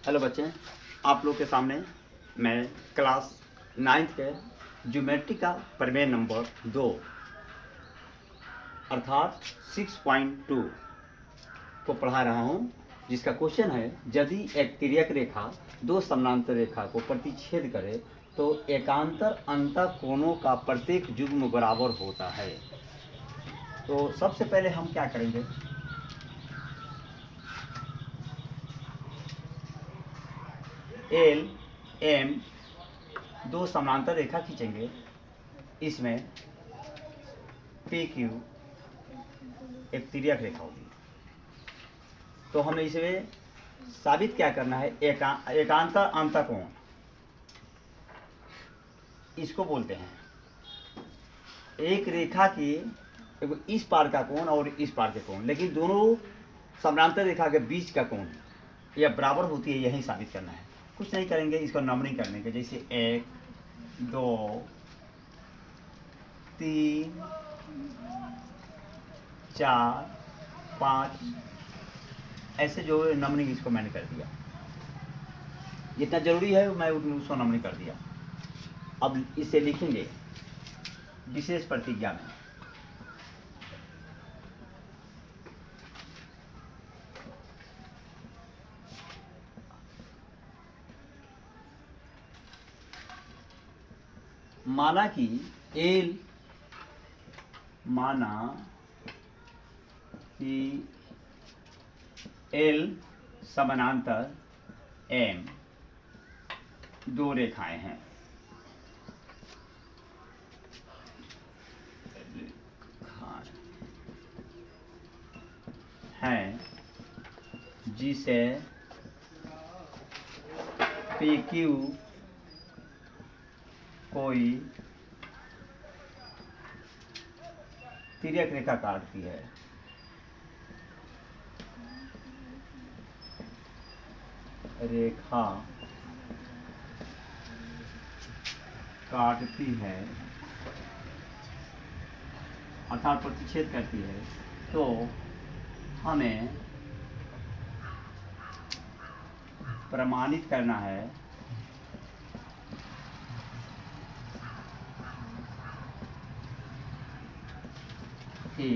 Hello बच्चे, आप लोग के सामने मैं क्लास 9th के ज्योमेट्री का प्रमेय नंबर 2 अर्थात 6.2 को पढ़ा रहा हूँ, जिसका क्वेश्चन है यदि एक तिर्यक रेखा दो समानांतर रेखा को प्रतिच्छेद करे तो एकांतर अंतःकोणों का प्रत्येक युग्म बराबर होता है। तो सबसे पहले हम क्या करेंगे, एल एम दो समानांतर रेखा खींचेंगे। इसमें पी क्यू एक तिर्यक रेखा होगी। तो हमें इसमें साबित क्या करना है, एकांतर अंतःकोण इसको बोलते हैं। एक रेखा की इस पार का कोण और इस पार के कोण, लेकिन दोनों समानांतर रेखा के बीच का कोण यह बराबर होती है, यही साबित करना है। कुछ नहीं करेंगे, इसको नंबरिंग करने के, जैसे 1 2 3 4 5 ऐसे जो नंबरिंग इसको मैंने कर दिया। जितना जरूरी है मैं उसको नंबरिंग कर दिया। अब इसे लिखेंगे विशेष प्रतिज्ञा में। माना कि एल समानांतर एम दो रेखाएं हैं। जिसे पी क्यू कोई तिर्यक रेखा काटती है। रेखा काटती है अर्थात प्रतिच्छेद करती है, तो हमें प्रमाणित करना है कि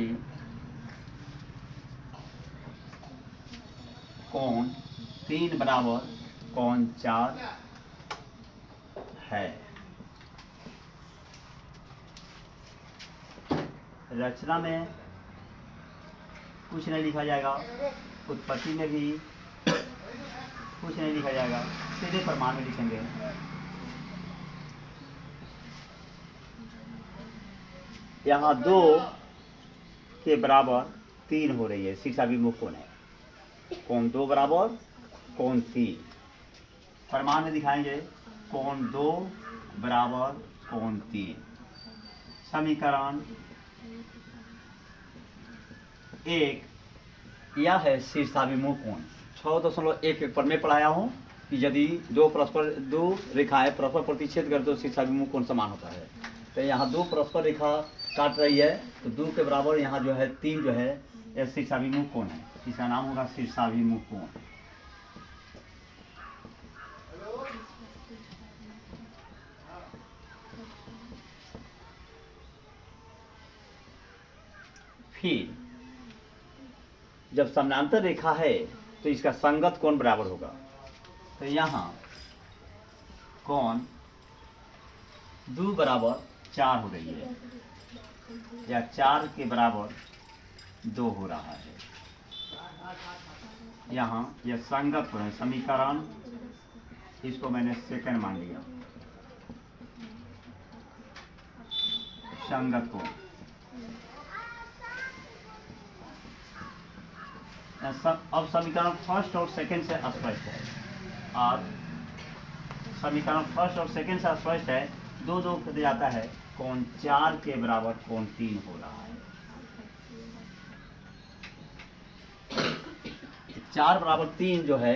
कोण 3 बराबर कोण 4 है। रचना में कुछ नहीं लिखा जाएगा, उत्पत्ति में भी कुछ नहीं लिखा जाएगा, सीधे प्रमाण में लिखेंगे। यहाँ 2 के बराबर 3 हो रही है, शीर्षाभिमुख कोण है। कोण 2 बराबर कोण 3, प्रमाण में दिखाएंगे कोण 2 बराबर कोण 3। समीकरण 1 यह है शीर्षाभिमुख कोण। 6.1 पर मैं पढ़ाया हूँ कि यदि दो रेखाएं परस्पर प्रतिच्छेद कर तो शीर्षाभिमुख कोण समान होता है। तो यहाँ 2 परस्पर रेखा काट रही है, तो 2 के बराबर यहाँ जो है 3 जो है यह शीर्षाभिमुख कोण है। इसका नाम होगा शीर्षाभिमुख कोण। फिर जब समानांतर रेखा है तो इसका संगत कोण बराबर होगा। तो यहाँ कोण 2 बराबर 4 हो रही है, या 4 के बराबर 2 हो रहा है। यहाँ यह संगत कोण है। समीकरण इसको मैंने सेकंड मान लिया, संगत कोण। अब समीकरण फर्स्ट और सेकंड से स्पष्ट है, और समीकरण फर्स्ट और सेकंड से स्पष्ट है। 2 2 कट जाता है, कोण 4 के बराबर कोण 3 हो रहा है। 4 बराबर 3 जो है,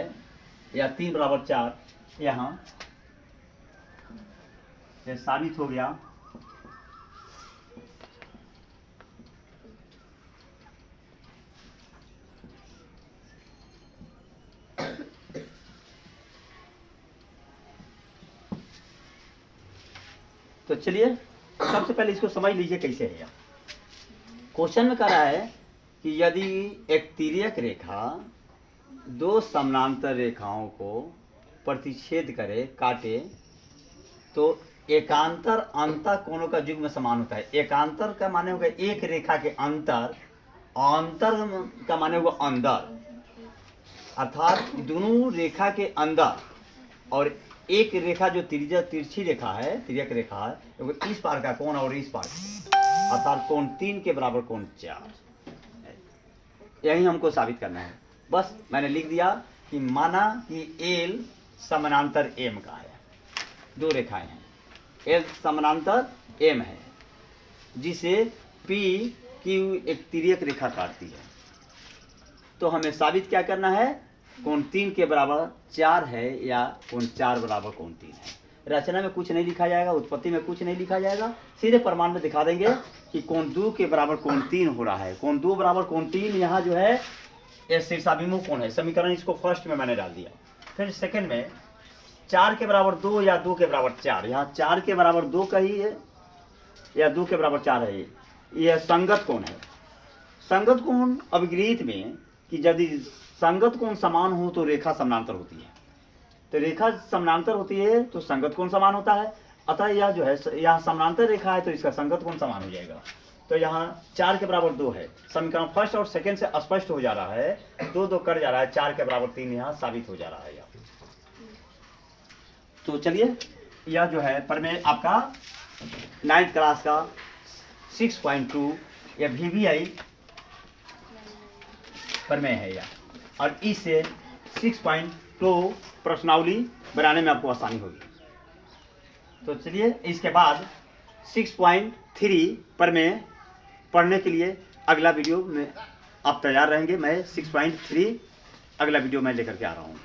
या 3 बराबर 4, यहाँ ये साबित हो गया। तो चलिए सबसे पहले इसको समझ लीजिए कैसे है यह। क्वेश्चन में कह रहा है कि यदि एक तिर्यक रेखा दो समानांतर रेखाओं को प्रतिच्छेद करे, काटे, तो एकांतर अंतर कोणों का युग्म समान होता है। एकांतर का माने होगा एक रेखा के अंतर, अंतर का माने होगा अंदर, अर्थात दोनों रेखा के अंदर और एक रेखा जो तिरछी रेखा है, तिर्यक रेखा है, इस पार का कोण और इस पार, अर्थात कोण 3 के बराबर कोण 4, यही हमको साबित करना है। बस मैंने लिख दिया कि माना कि एल समानांतर एम का है, दो रेखाएं हैं, एल समानांतर एम है, जिसे पी क्यू एक तिर्यक रेखा काटती है। तो हमें साबित क्या करना है, कोण 3 के बराबर 4 है या कोण 4 बराबर कोण 3 है। रचना में कुछ नहीं लिखा जाएगा, उत्पत्ति में कुछ नहीं लिखा जाएगा, सीधे प्रमाण में दिखा देंगे कि कोण 2 के बराबर कोण 3 हो रहा है। कोण 2 बराबर कोण 3 यहाँ जो है ये शीर्षाभिमुख कोण है। समीकरण इसको फर्स्ट में मैंने डाल दिया। फिर सेकंड में 4 के बराबर 2 या 2 के बराबर 4, यहाँ 4 के बराबर 2 का ही है या 2 के बराबर 4 है, यह संगत कोण है। संगत कोण अभिगृहित में कि यदि संगत कोण समान हो तो रेखा समानांतर होती है, तो रेखा समानांतर होती है तो संगत कोण समान होता है। अतः यह जो है यहाँ समानांतर रेखा है तो इसका संगत कोण समान हो जाएगा। तो यहाँ 4 के बराबर 2 है, समीकरण फर्स्ट और सेकंड से स्पष्ट हो जा रहा है, 2 कर जा रहा है, 4 के बराबर 3 यहाँ साबित हो जा रहा है। तो चलिए यह जो है प्रमेय आपका 9th क्लास का 6.2 या VBI प्रमेय है यह, और इससे 6.2 प्रश्नावली बनाने में आपको आसानी होगी। तो चलिए इसके बाद 6.3 प्रमेय पढ़ने के लिए अगला वीडियो में आप तैयार रहेंगे। मैं 6.3 अगला वीडियो में लेकर के आ रहा हूँ।